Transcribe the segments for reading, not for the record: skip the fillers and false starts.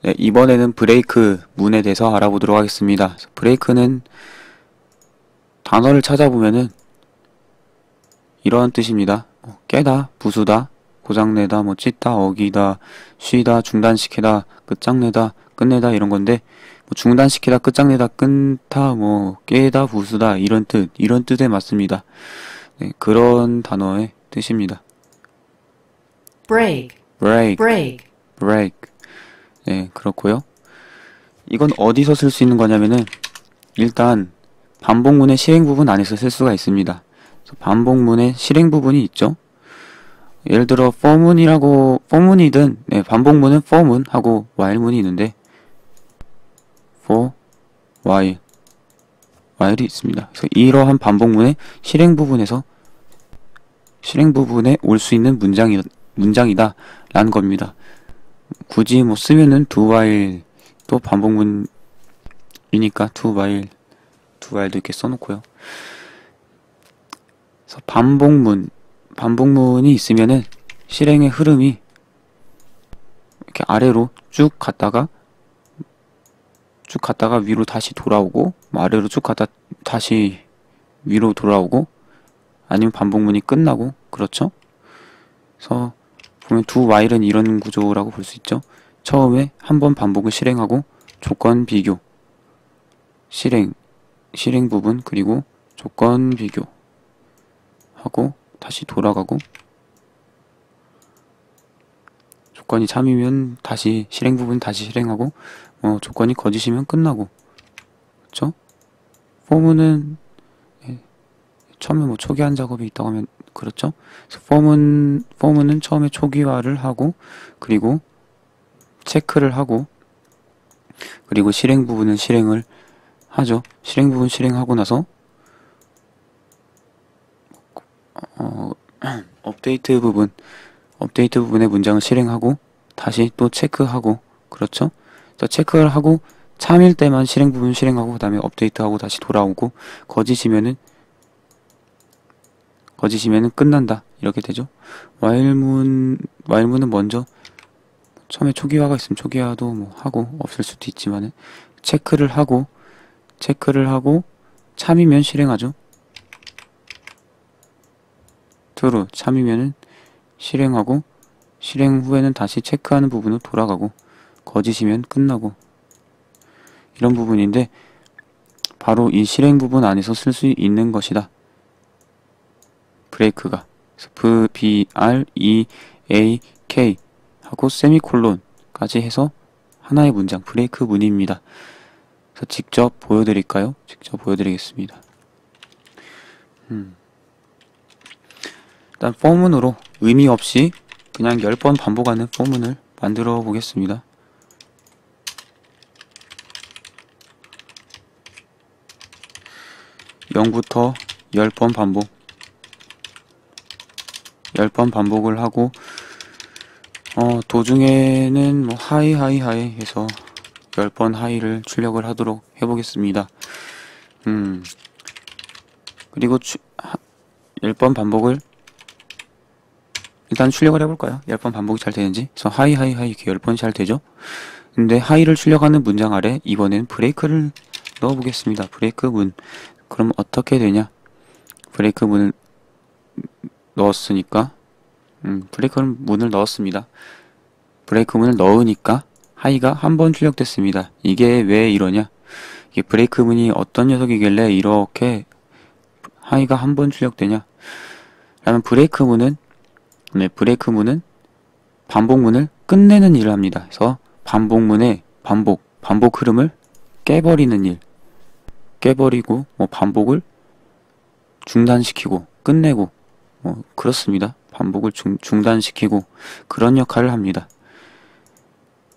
네, 이번에는 브레이크 문에 대해서 알아보도록 하겠습니다. 브레이크는 단어를 찾아보면은 이러한 뜻입니다. 깨다, 부수다, 고장내다, 찢다, 어기다, 쉬다, 중단시키다, 끝장내다, 끝내다 이런 건데 중단시키다, 끝장내다, 끊다, 깨다, 부수다 이런 뜻에 맞습니다. 네, 그런 단어의 뜻입니다. break, break, break, break. 네, 그렇고요. 이건 어디서 쓸 수 있는 거냐면은 일단 반복문의 실행 부분 안에서 쓸 수가 있습니다. 그래서 반복문의 실행 부분이 있죠. 예를 들어 for문이든 네, 반복문은 for문 하고 while문이 있는데 for, while이 있습니다. 그래서 이러한 반복문의 실행 부분에 올 수 있는 문장이다 라는 겁니다. 굳이 쓰면은 do while 또 반복문이니까 do while도 이렇게 써놓고요. 그래서 반복문이 있으면은 실행의 흐름이 이렇게 아래로 쭉 갔다가 위로 다시 돌아오고 아래로 쭉 갔다 다시 위로 돌아오고 아니면 반복문이 끝나고 그렇죠? 그래서 보면 do while은 이런 구조라고 볼 수 있죠. 처음에 한번 반복을 실행하고 조건 비교 실행 부분 그리고 조건 비교 하고 다시 돌아가고 조건이 참이면 다시 실행 부분 다시 실행하고 조건이 거짓이면 끝나고 그렇죠? for문은 처음에 초기화 작업이 있다고 하면 그렇죠? 그래서 for문은 처음에 초기화를 하고 그리고 체크를 하고 그리고 실행 부분은 실행을 하죠. 실행 부분 실행하고 나서 업데이트 부분의 문장을 실행하고 다시 또 체크하고 그렇죠? 그래서 체크를 하고 참일 때만 실행 부분 실행하고 그 다음에 업데이트하고 다시 돌아오고 거짓이면은 끝난다 이렇게 되죠. while문은 먼저 처음에 초기화가 있으면 초기화도 하고 없을 수도 있지만은 체크를 하고 참이면 실행하죠. true 참이면은 실행하고 실행 후에는 다시 체크하는 부분으로 돌아가고 거짓이면 끝나고 이런 부분인데 바로 이 실행 부분 안에서 쓸 수 있는 것이다. 브레이크가 break 하고 세미콜론까지 해서 하나의 문장 브레이크 문입니다. 그래서 직접 보여드릴까요? 직접 보여드리겠습니다. 일단 for문으로 의미 없이 그냥 10번 반복하는 for문을 만들어 보겠습니다. (0부터) 10번 반복을 하고 도중에는 하이 해서 10번 하이를 출력을 하도록 해보겠습니다. 그리고 10번 반복을 일단 출력을 해볼까요? 10번 반복이 잘 되는지. 그래서 하이 이렇게 10번이 잘 되죠? 근데 하이를 출력하는 문장 아래 이번엔 브레이크를 넣어보겠습니다. 브레이크 문. 그럼 어떻게 되냐? 브레이크 문을 넣었으니까 브레이크 문을 넣었습니다. 브레이크 문을 넣으니까 하이가 한 번 출력됐습니다. 이게 왜 이러냐? 이게 브레이크 문이 어떤 녀석이길래 이렇게 하이가 한 번 출력되냐? 라면 브레이크 문은 반복문을 끝내는 일을 합니다. 그래서 반복문의 반복 흐름을 깨버리는 일. 깨버리고 반복을 중단시키고 끝내고 그렇습니다. 반복을 중단시키고 그런 역할을 합니다.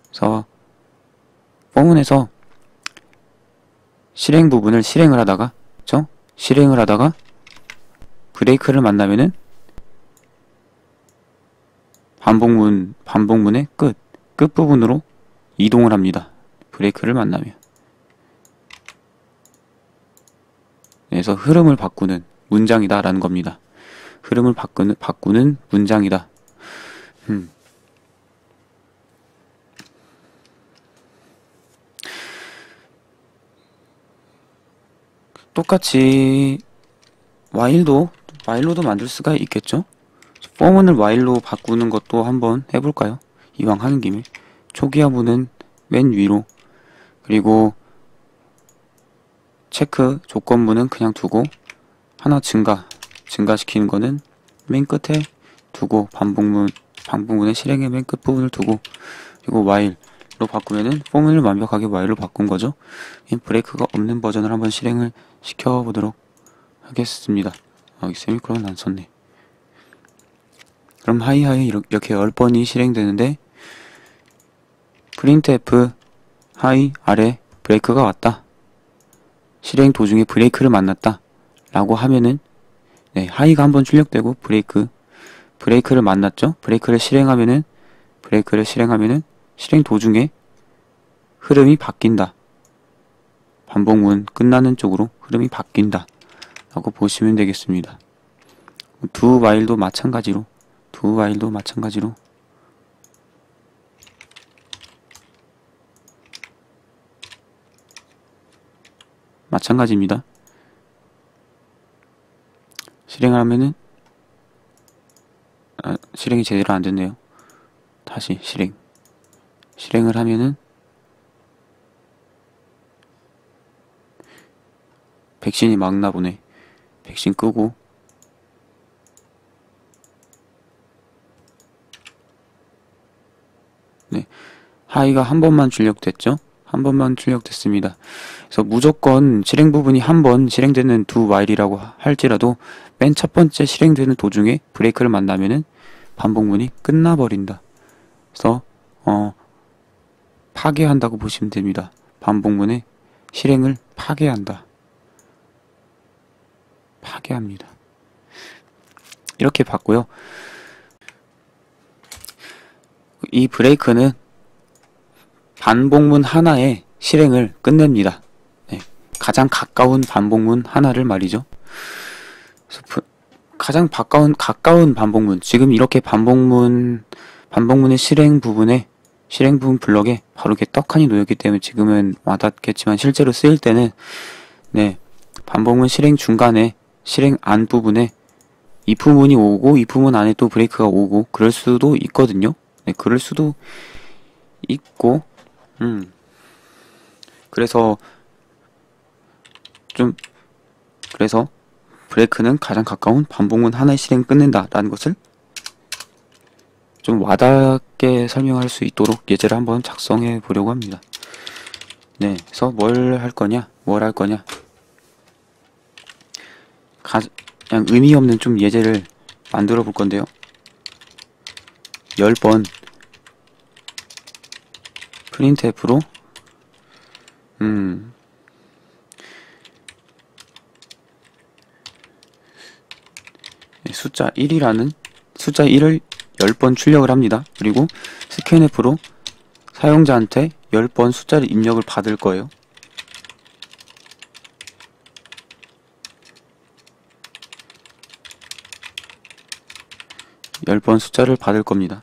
그래서 for문에서 실행 부분을 실행을 하다가 브레이크를 만나면은 반복문의 끝부분으로 이동을 합니다. 브레이크를 만나면. 그래서 흐름을 바꾸는 문장이다 라는 겁니다. 흐름을 바꾸는 문장이다. 똑같이 while로도 만들 수가 있겠죠? for문을 while로 바꾸는 것도 한번 해볼까요? 이왕 하는 김에. 초기화문은 맨 위로, 그리고 체크 조건문은 그냥 두고, 하나 증가시키는 거는 맨 끝에 두고, 반복문의 실행의 맨 끝부분을 두고, 그리고 while로 바꾸면은 포문을 완벽하게 while로 바꾼 거죠. 브레이크가 없는 버전을 한번 실행을 시켜보도록 하겠습니다. 여기 세미콜론 안 썼네. 그럼 하이하이 이렇게 10번이 실행되는데, printf 하이 아래 브레이크가 왔다, 실행 도중에 브레이크를 만났다 라고 하면은, 네, 하이가 한번 출력되고 브레이크를 만났죠. 브레이크를 실행하면은 실행 도중에 흐름이 바뀐다, 반복문 끝나는 쪽으로 흐름이 바뀐다 라고 보시면 되겠습니다. 두 while도 마찬가지로 마찬가지입니다. 실행하면은 실행이 제대로 안 됐네요. 다시 실행을 하면은 백신이 막나 보네. 백신 끄고 네, 하이가 한 번만 출력됐죠? 한 번만 출력됐습니다. 그래서 무조건 실행 부분이 한 번 실행되는 두 while이라고 할지라도 맨 첫 번째 실행되는 도중에 브레이크를 만나면은 반복문이 끝나버린다. 그래서 파괴한다고 보시면 됩니다. 반복문의 실행을 파괴합니다. 이렇게 봤고요. 이 브레이크는 반복문 하나의 실행을 끝냅니다. 네, 가장 가까운 반복문 하나를 말이죠. 그래서 가장 가까운 반복문, 지금 이렇게 반복문의 실행 부분 블럭에 바로 이렇게 떡하니 놓였기 때문에 지금은 와닿겠지만, 실제로 쓰일 때는 네, 반복문 실행 중간에 실행 안 부분에 if문이 오고 if문 안에 또 브레이크가 오고 그럴 수도 있거든요. 네, 그럴 수도 있고, 그래서 브레이크는 가장 가까운 반복문 하나의 실행 끝낸다라는 것을 좀 와닿게 설명할 수 있도록 예제를 한번 작성해 보려고 합니다. 네, 그래서 뭘 할 거냐? 그냥 의미 없는 좀 예제를 만들어 볼 건데요. 10번 printf로 숫자 1을 10번 출력을 합니다. 그리고 scanf로 사용자한테 10번 숫자를 입력을 받을 거예요. 숫자를 받을 겁니다.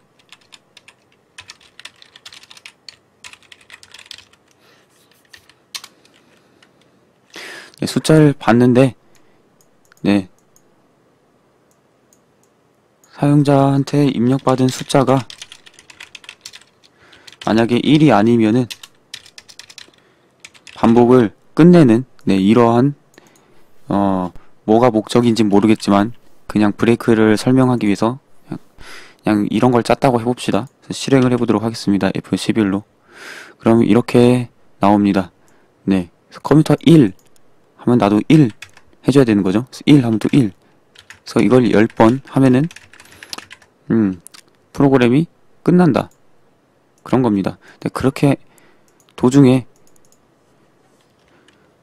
네, 숫자를 받는데, 네, 사용자한테 입력받은 숫자가 만약에 1이 아니면은 반복을 끝내는, 네, 이러한 뭐가 목적인지 모르겠지만 그냥 브레이크를 설명하기 위해서 그냥 이런 걸 짰다고 해봅시다. 실행을 해보도록 하겠습니다. F11로. 그럼 이렇게 나옵니다. 네, 컴퓨터 1 하면 나도 1 해줘야 되는 거죠. 1 하면 또 1. 그래서 이걸 10번 하면은 프로그램이 끝난다, 그런 겁니다. 네, 그렇게 도중에,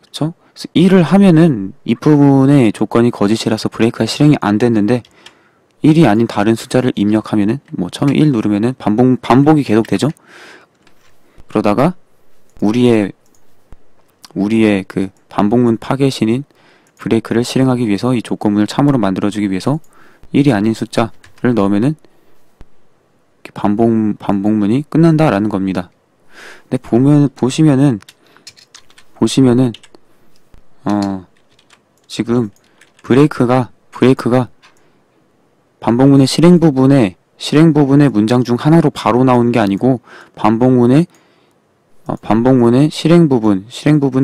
그쵸? 1을 하면은 if문의 조건이 거짓이라서 브레이크가 실행이 안 됐는데 1이 아닌 다른 숫자를 입력하면은, 뭐 처음에 1 누르면은 반복이 계속 되죠. 그러다가 우리의 그 반복문 파괴신인 브레이크를 실행하기 위해서 이 조건문을 참으로 만들어주기 위해서 1이 아닌 숫자를 넣으면은 반복문이 끝난다라는 겁니다. 근데 보시면은 지금 브레이크가 반복문의 실행 부분의 문장 중 하나로 바로 나오는 게 아니고 반복문의 실행 부분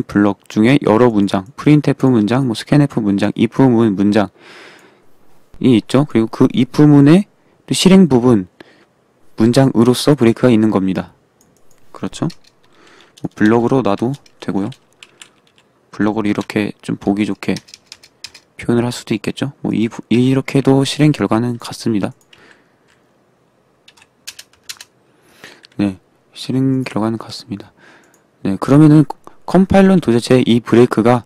블럭 중에 여러 문장, printf 문장, scanf 문장, if 문장이 있죠. 그리고 그 if 문의 실행 부분 문장으로서 브레이크가 있는 겁니다. 그렇죠? 블럭으로 놔도 되고요. 블럭으로 이렇게 좀 보기 좋게 표현을 할 수도 있겠죠. 이렇게 해도 실행 결과는 같습니다. 네, 실행 결과는 같습니다. 네, 그러면은 컴파일러는 도대체 이 브레이크가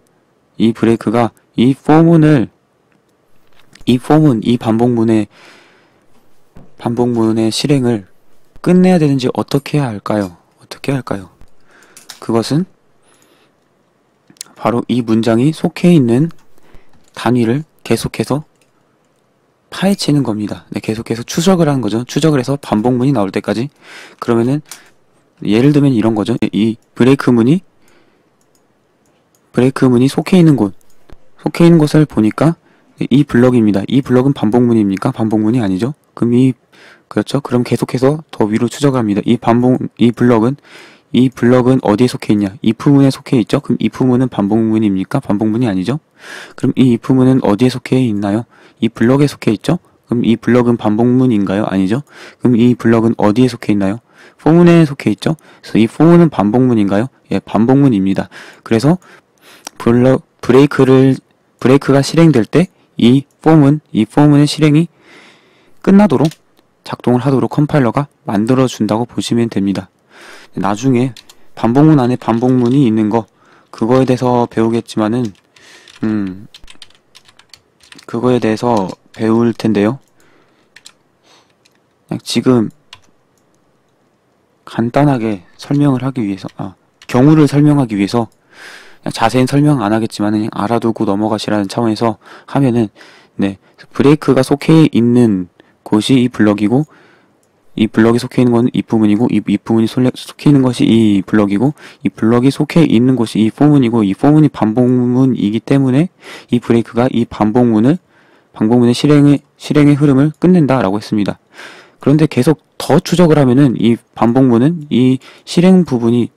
이 반복문의 실행을 끝내야 되는지 어떻게 해야 할까요? 그것은 바로 이 문장이 속해 있는 단위를 계속해서 파헤치는 겁니다. 네, 계속해서 추적을 하는 거죠. 추적을 해서 반복문이 나올 때까지. 그러면은 예를 들면 이런 거죠. 이 브레이크문이 속해 있는 곳을 보니까 이 블럭입니다. 이 블럭은 반복문입니까? 반복문이 아니죠. 그렇죠. 그럼 계속해서 더 위로 추적을 합니다. 이 블럭은 어디에 속해 있냐? if문에 속해 있죠? 그럼 if문은 반복문입니까? 반복문이 아니죠? 그럼 이 if문은 어디에 속해 있나요? 이 블럭에 속해 있죠? 그럼 이 블럭은 반복문인가요? 아니죠? 그럼 이 블럭은 어디에 속해 있나요? for문에 속해 있죠? 그래서 이 for문은 반복문인가요? 예, 반복문입니다. 그래서 브레이크가 실행될 때 이 for문의 실행이 끝나도록 작동을 하도록 컴파일러가 만들어준다고 보시면 됩니다. 나중에 반복문 안에 반복문이 있는 거 그거에 대해서 배우겠지만은 그거에 대해서 배울 텐데요. 지금 간단하게 설명을 하기 위해서 경우를 설명하기 위해서 자세히 설명 안 하겠지만 그냥 알아두고 넘어가시라는 차원에서 하면은 네, 브레이크가 속해 있는 곳이 이 블럭이고 이 블럭이 속해 있는 건 if문이고 이 if문이 속해 있는 것이 이 블럭이고 이 블럭이 속해 있는 곳이 이 for문이고 이 for문이 반복문이기 때문에 이 브레이크가 이 반복문의 실행의 흐름을 끝낸다라고 했습니다. 그런데 계속 더 추적을 하면은 이 반복문은 이 실행 부분이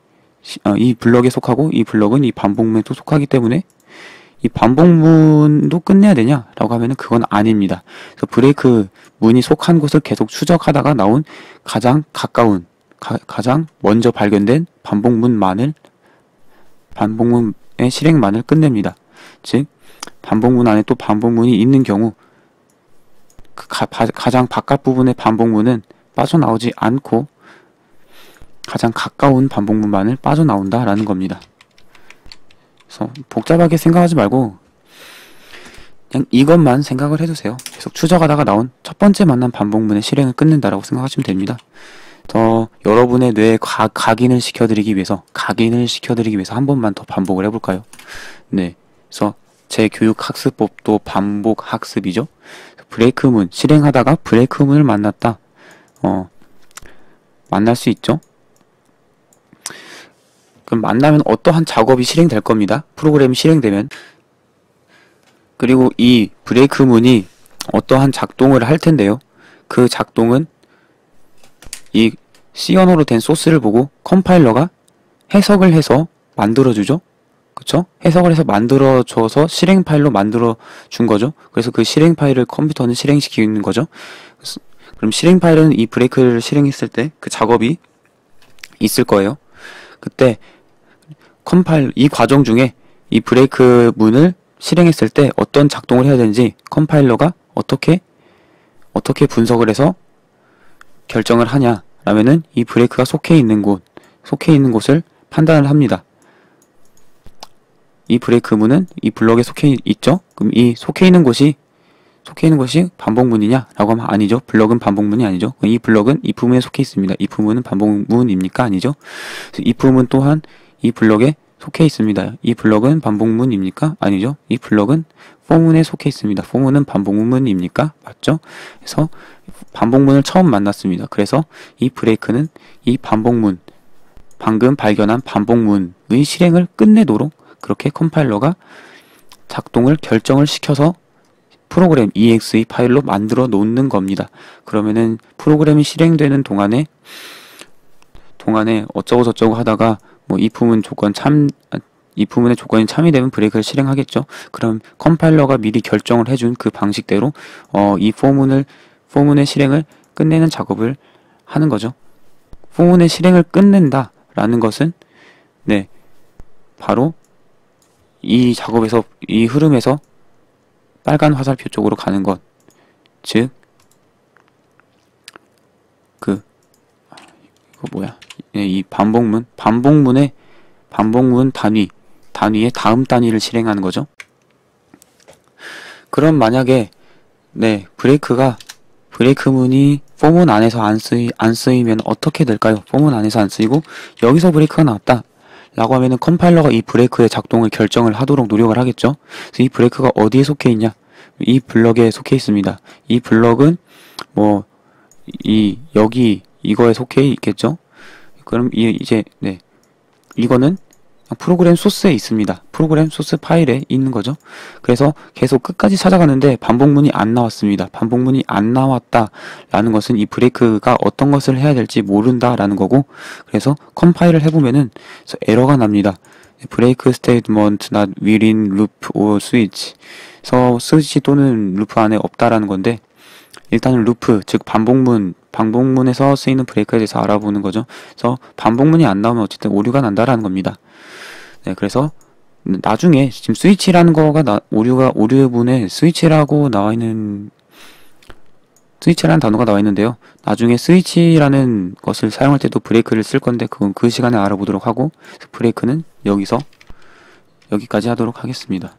이 블럭에 속하고 이 블럭은 이 반복문에도 속하기 때문에 이 반복문도 끝내야 되냐라고 하면은 그건 아닙니다. 그래서 브레이크 문이 속한 곳을 계속 추적하다가 나온 가장 먼저 발견된 반복문의 실행만을 끝냅니다. 즉 반복문 안에 또 반복문이 있는 경우 가장 바깥 부분의 반복문은 빠져나오지 않고 가장 가까운 반복문만을 빠져나온다라는 겁니다. 그래서 복잡하게 생각하지 말고 그냥 이것만 생각을 해주세요. 계속 추적하다가 나온 첫 번째 만난 반복문의 실행을 끝낸다라고 생각하시면 됩니다. 더 여러분의 뇌에 각인을 시켜드리기 위해서 한 번만 더 반복을 해볼까요? 네, 그래서 제 교육 학습법도 반복 학습이죠. 브레이크문 실행하다가 브레이크문을 만났다. 만날 수 있죠. 그럼 만나면 어떠한 작업이 실행될 겁니다. 프로그램이 실행되면. 그리고 이 브레이크문이 어떠한 작동을 할 텐데요. 그 작동은 이 C 언어로 된 소스를 보고 컴파일러가 해석을 해서 만들어주죠. 그쵸? 해석을 해서 만들어줘서 실행 파일로 만들어준 거죠. 그래서 그 실행 파일을 컴퓨터는 실행시키는 거죠. 그럼 실행 파일은 이 브레이크를 실행했을 때 그 작업이 있을 거예요. 그때 이 과정 중에 이 브레이크 문을 실행했을 때 어떤 작동을 해야 되는지 컴파일러가 어떻게 분석을 해서 결정을 하냐라면은 이 브레이크가 속해 있는 곳을 판단을 합니다. 이 브레이크 문은 이 블럭에 속해 있죠? 그럼 이 속해 있는 곳이 반복문이냐라고 하면 아니죠. 블럭은 반복문이 아니죠. 이 블럭은 if문에 속해 있습니다. if문은 반복문입니까? 아니죠. if문 또한 이 블럭에 속해 있습니다. 이 블럭은 반복문입니까? 아니죠. 이 블럭은 for문에 속해 있습니다. for문은 반복문입니까? 맞죠? 그래서 반복문을 처음 만났습니다. 그래서 이 브레이크는 이 방금 발견한 반복문의 실행을 끝내도록 그렇게 컴파일러가 작동을 결정을 시켜서 프로그램 exe 파일로 만들어 놓는 겁니다. 그러면은 프로그램이 실행되는 동안에 어쩌고 저쩌고 하다가 뭐 이 부분의 조건이 참이되면 브레이크를 실행하겠죠. 그럼 컴파일러가 미리 결정을 해준 그 방식대로 이 포문의 실행을 끝내는 작업을 하는 거죠. 포문의 실행을 끝낸다라는 것은 네, 바로 이 작업에서 이 흐름에서 빨간 화살표 쪽으로 가는 것, 즉 이거 뭐야? 네, 이 반복문의 반복문 단위의 다음 단위를 실행하는 거죠. 그럼 만약에 네, 브레이크문이 포문 안에서 안 쓰이면 어떻게 될까요? 포문 안에서 안 쓰이고 여기서 브레이크가 나왔다 라고 하면은 컴파일러가 이 브레이크의 작동을 결정을 하도록 노력을 하겠죠. 그래서 이 브레이크가 어디에 속해 있냐? 이 블럭에 속해 있습니다. 이 블럭은 뭐 이거에 속해 있겠죠. 그럼 네, 이거는 프로그램 소스에 있습니다. 프로그램 소스 파일에 있는 거죠. 그래서 계속 끝까지 찾아가는데 반복문이 안 나왔습니다. 반복문이 안 나왔다라는 것은 이 브레이크가 어떤 것을 해야 될지 모른다라는 거고, 그래서 컴파일을 해보면은 에러가 납니다. 브레이크 스테이트먼트 not within loop or switch. 그래서 스위치 또는 루프 안에 없다라는 건데, 일단은 루프, 즉 반복문에서 쓰이는 브레이크에 대해서 알아보는 거죠. 그래서 반복문이 안 나오면 어쨌든 오류가 난다라는 겁니다. 네, 그래서 나중에 지금 스위치라는 거가 오류의 문에 스위치라는 단어가 나와 있는데요. 나중에 스위치라는 것을 사용할 때도 브레이크를 쓸 건데 그건 그 시간에 알아보도록 하고, 브레이크는 여기까지 하도록 하겠습니다.